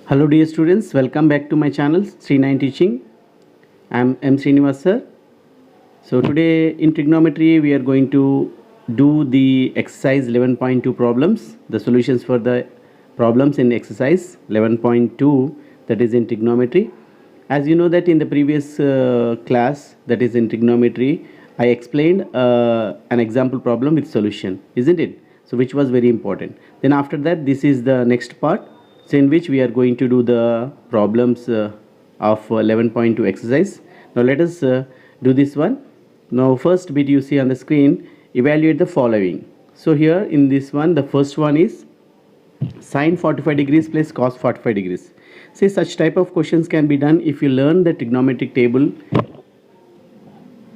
Hello dear students, welcome back to my channel Sri9 Teaching. I am M. Srinivas sir. So today in trigonometry we are going to do the exercise 11.2 problems, the solutions for the problems in exercise 11.2, that is in trigonometry. As you know that in the previous class, that is in trigonometry, I explained an example problem with solution, isn't it? So which was very important. Then after that, this is the next part, so in which we are going to do the problems of 11.2 exercise. Now let us do this one. Now first bit you see on the screen, evaluate the following. So here in this one, the first one is sine 45 degrees plus cos 45 degrees. See, such type of questions can be done if you learn the trigonometric table,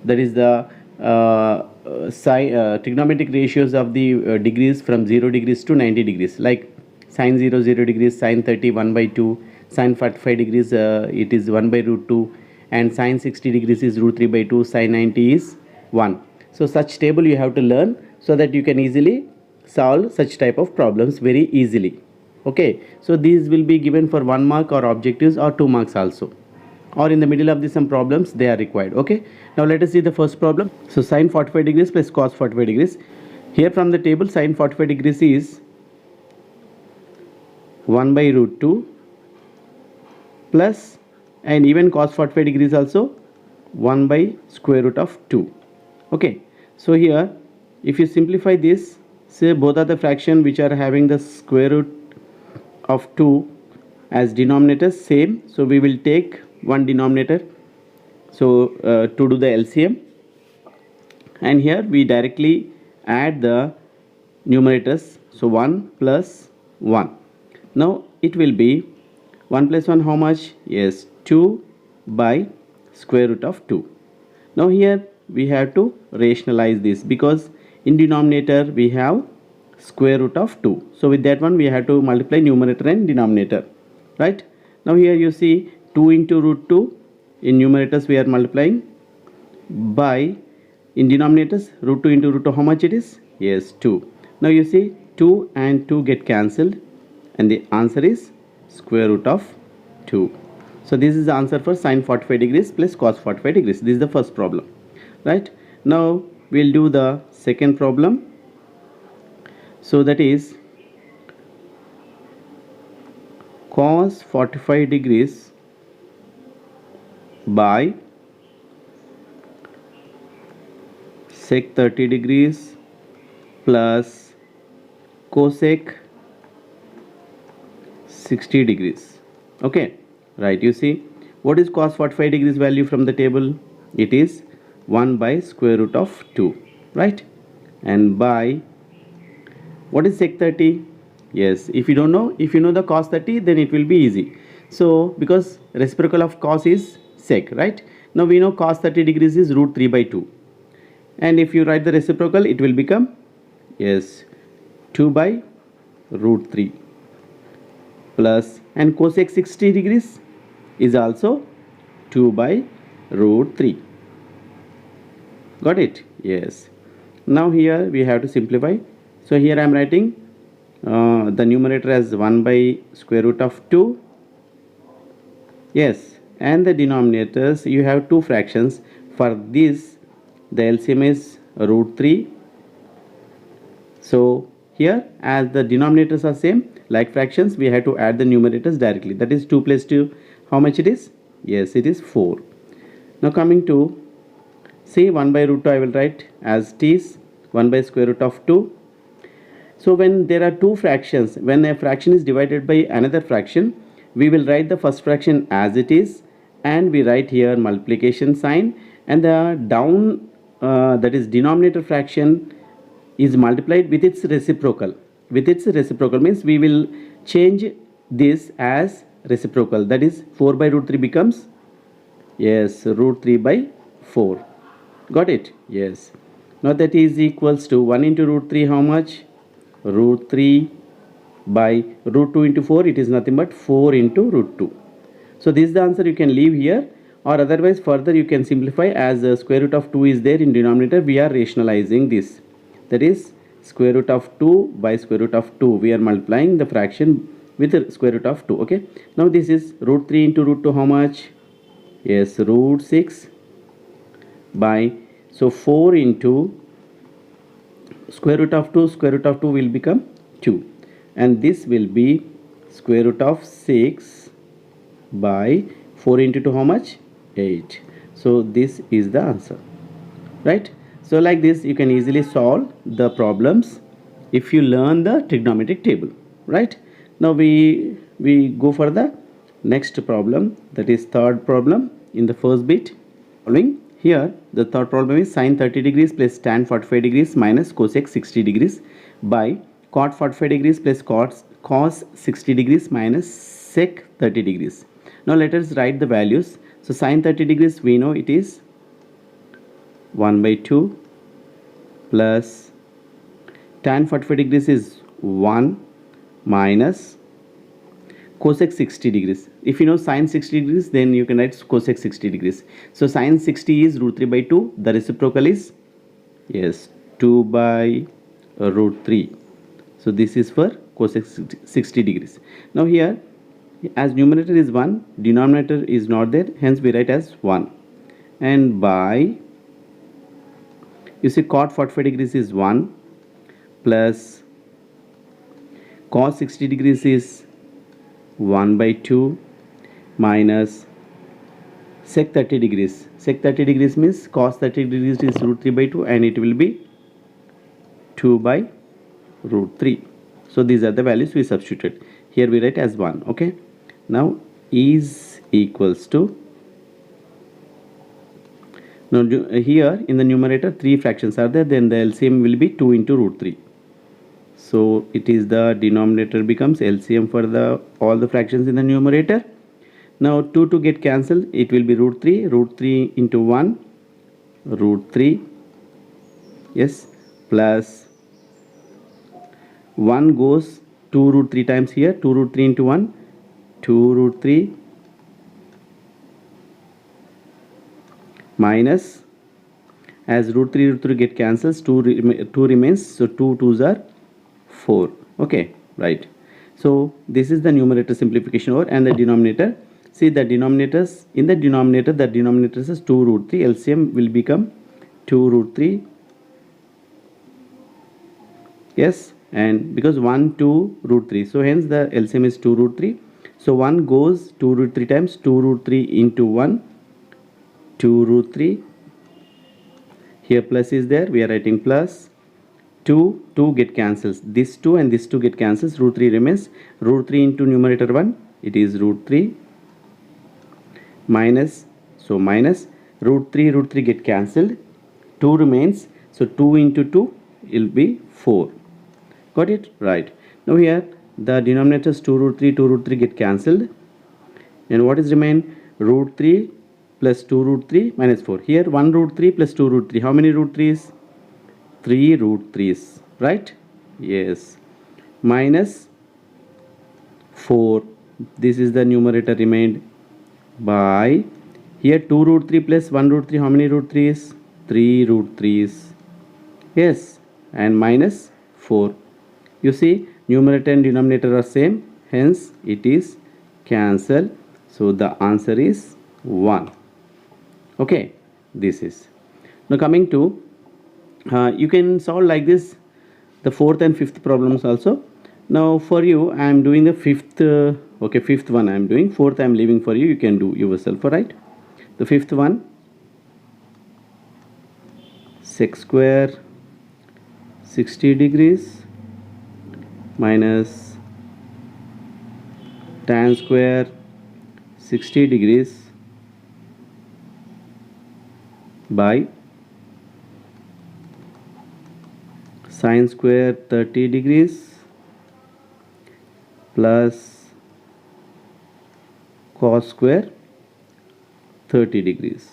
that is the trigonometric ratios of the degrees from 0 degrees to 90 degrees, like sine 0 0 degrees, sine 30 1 by 2, sine 45 degrees it is 1 by root 2, and sine 60 degrees is root 3 by 2, sine 90 is 1. So such table you have to learn so that you can easily solve such type of problems very easily. Okay, so these will be given for 1 mark or objectives or 2 marks also, or in the middle of the some problems they are required. Okay, now let us see the first problem. So sine 45 degrees plus cos 45 degrees. Here from the table, sine 45 degrees is 1 by root 2 plus, and even cos 45 degrees also 1 by square root of 2. Okay, so here if you simplify this, say both are the fraction which are having the square root of 2 as denominators same, so we will take one denominator, so to do the LCM, and here we directly add the numerators, so 1 plus 1. Now it will be 1 plus 1 how much? Yes, 2 by square root of 2. Now here we have to rationalize this because in denominator we have square root of 2, so with that one we have to multiply numerator and denominator, right? Now here you see 2 into root 2, in numerators we are multiplying, by in denominators root 2 into root 2 how much it is? Yes, 2. Now you see 2 and 2 get cancelled and the answer is square root of 2. So this is the answer for sine 45 degrees plus cos 45 degrees. This is the first problem, right? Now we'll do the second problem. So that is cos 45 degrees by sec 30 degrees plus cosec 60 degrees. Okay, right, you see what is cos 45 degrees value from the table? It is 1 by square root of 2, right? And by what is sec 30? Yes, if you don't know, if you know the cos 30, then it will be easy. So because reciprocal of cos is sec, right? Now we know cos 30 degrees is root 3 by 2, and if you write the reciprocal it will become, yes, 2 by root 3 plus, and cosec 60 degrees is also 2 by root 3. Got it? Yes. Now here we have to simplify. So here I am writing the numerator as 1 by square root of 2. Yes, and the denominators you have two fractions. For this the LCM is root 3. So here as the denominators are same, like fractions, we have to add the numerators directly. That is 2 plus 2, how much it is? Yes, it is 4. Now coming to, see, 1 by root 2 I will write as it is 1 by square root of 2. So when there are two fractions, when a fraction is divided by another fraction, we will write the first fraction as it is, and we write here multiplication sign, and the down that is denominator fraction is multiplied with its reciprocal. With its reciprocal means we will change this as reciprocal, that is 4 by root 3 becomes, yes, root 3 by 4. Got it? Yes. Now that is equals to 1 into root 3 how much? Root 3 by root 2 into 4, it is nothing but 4 into root 2. So this is the answer. You can leave here, or otherwise further you can simplify, as square root of 2 is there in denominator, we are rationalizing this, that is square root of 2 by square root of 2, we are multiplying the fraction with the square root of 2. Okay, now this is root 3 into root 2, how much? Yes, root 6 by, so 4 into square root of 2, square root of 2 will become 2, and this will be square root of 6 by 4 into 2, how much? 8. So this is the answer, right? So like this you can easily solve the problems if you learn the trigonometric table, right? Now we go for the next problem, that is third problem in the first bit. Following here, the third problem is sin 30 degrees plus tan 45 degrees minus cosec 60 degrees by cot 45 degrees plus cos 60 degrees minus sec 30 degrees. Now let us write the values. So sin 30 degrees, we know it is 1 by 2 plus tan 45 degrees is 1 minus cosec 60 degrees. If you know sin 60 degrees, then you can write cosec 60 degrees. So sin 60 is root 3 by 2. The reciprocal is, yes, 2 by root 3. So this is for cosec 60 degrees. Now here, as numerator is 1, denominator is not there, hence we write as 1. And by, you see cot 45 degrees is 1 plus cos 60 degrees is 1 by 2 minus sec 30 degrees. Sec 30 degrees means cos 30 degrees is root 3 by 2, and it will be 2 by root 3. So these are the values we substituted. Here we write as 1. Okay. Now is equals to, now here in the numerator 3 fractions are there, then the LCM will be 2 into root 3. So it is the denominator becomes LCM for the all the fractions in the numerator. Now 2 to get cancelled, it will be root 3 into 1, root 3, yes, plus 1 goes 2 root 3 times here, 2 root 3 into 1, 2 root 3 minus, as root 3 get cancels, 2 remains, so 2 2s are 4. Okay, right. So this is the numerator simplification over, and the denominator, see the denominators, in the denominator the denominator is 2 root 3, LCM will become 2 root 3, yes, and because 1 2 root 3, so hence the LCM is 2 root 3. So 1 goes 2 root 3 times, 2 root 3 into 1, 2 root 3, here plus is there, we are writing plus, 2 get cancels, this 2 and this 2 get cancels, root 3 remains, root 3 into numerator 1, it is root 3 minus, so minus root 3 get cancelled, 2 remains, so 2 into 2 will be 4. Got it? Right. Now here the denominators 2 root 3 get cancelled, and what is remain? Root 3 plus 2 root 3 minus 4. Here 1 root 3 plus 2 root 3. How many root 3s? 3 root 3s, right? Yes. Minus 4. This is the numerator remained by, here 2 root 3 plus 1 root 3. How many root 3s? 3 root 3s. Yes. And minus 4. You see, numerator and denominator are same, hence it is cancelled. So the answer is 1. Okay, this is. Now coming to, you can solve like this the fourth and fifth problems also. Now for you I am doing the fifth, okay, fifth one I am doing, fourth I am leaving for you, you can do yourself, alright. The fifth one, sec square 60 degrees minus tan square 60 degrees by sin square 30 degrees plus cos square 30 degrees.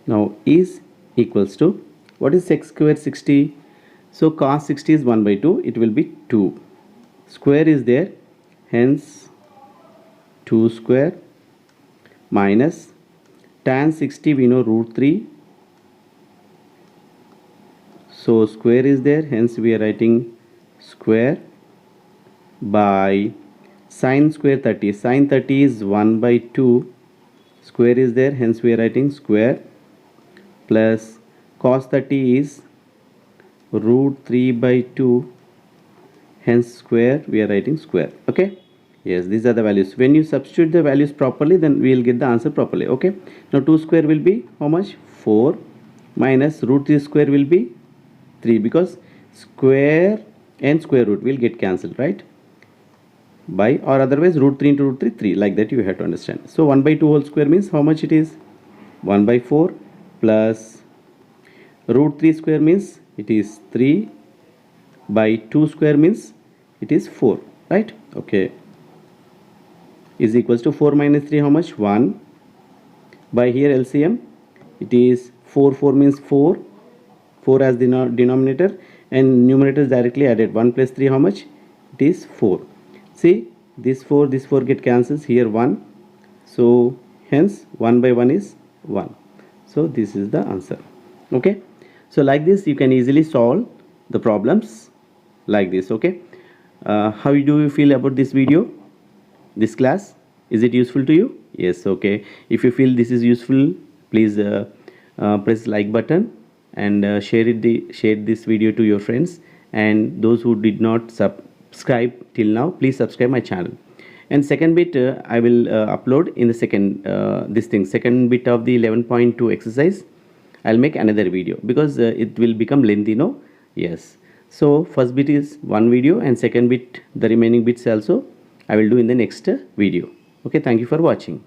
Now is equals to, what is sec square 60? So cos 60 is 1 by 2, it will be 2. Square is there, hence 2 square minus tan 60 we know root 3. So square is there, hence we are writing square by Sine square 30. Sine 30 is 1 by 2. Square is there, hence we are writing square, plus cos 30 is root 3 by 2, hence square, we are writing square. Okay, yes, these are the values. When you substitute the values properly, then we will get the answer properly. Okay, now 2 square will be how much? 4, minus root 3 square will be 3, because square and square root will get cancelled, right? By, or otherwise root 3 into root 3, 3, like that you have to understand. So 1 by 2 whole square means how much it is? 1 by 4, plus root 3 square means it is 3, by 2 square means it is 4, right? Okay, is equals to 4 minus 3, how much? 1, by here LCM it is 4, 4 means 4, 4 as the denominator, and numerator is directly added. 1 plus 3, how much? It is 4. See, this 4 get cancels, here 1, so hence 1 by 1 is 1. So this is the answer. Okay, so like this you can easily solve the problems like this. Okay, how do you feel about this video, this class? Is it useful to you? Yes. Okay, if you feel this is useful, please press like button, and share this video to your friends, and those who did not subscribe till now, please subscribe my channel. And second bit I will upload in the second bit of the 11.2 exercise. I'll make another video, because it will become lengthy, no? Yes, so first bit is one video, and second bit, the remaining bits also I will do in the next video. Okay, thank you for watching.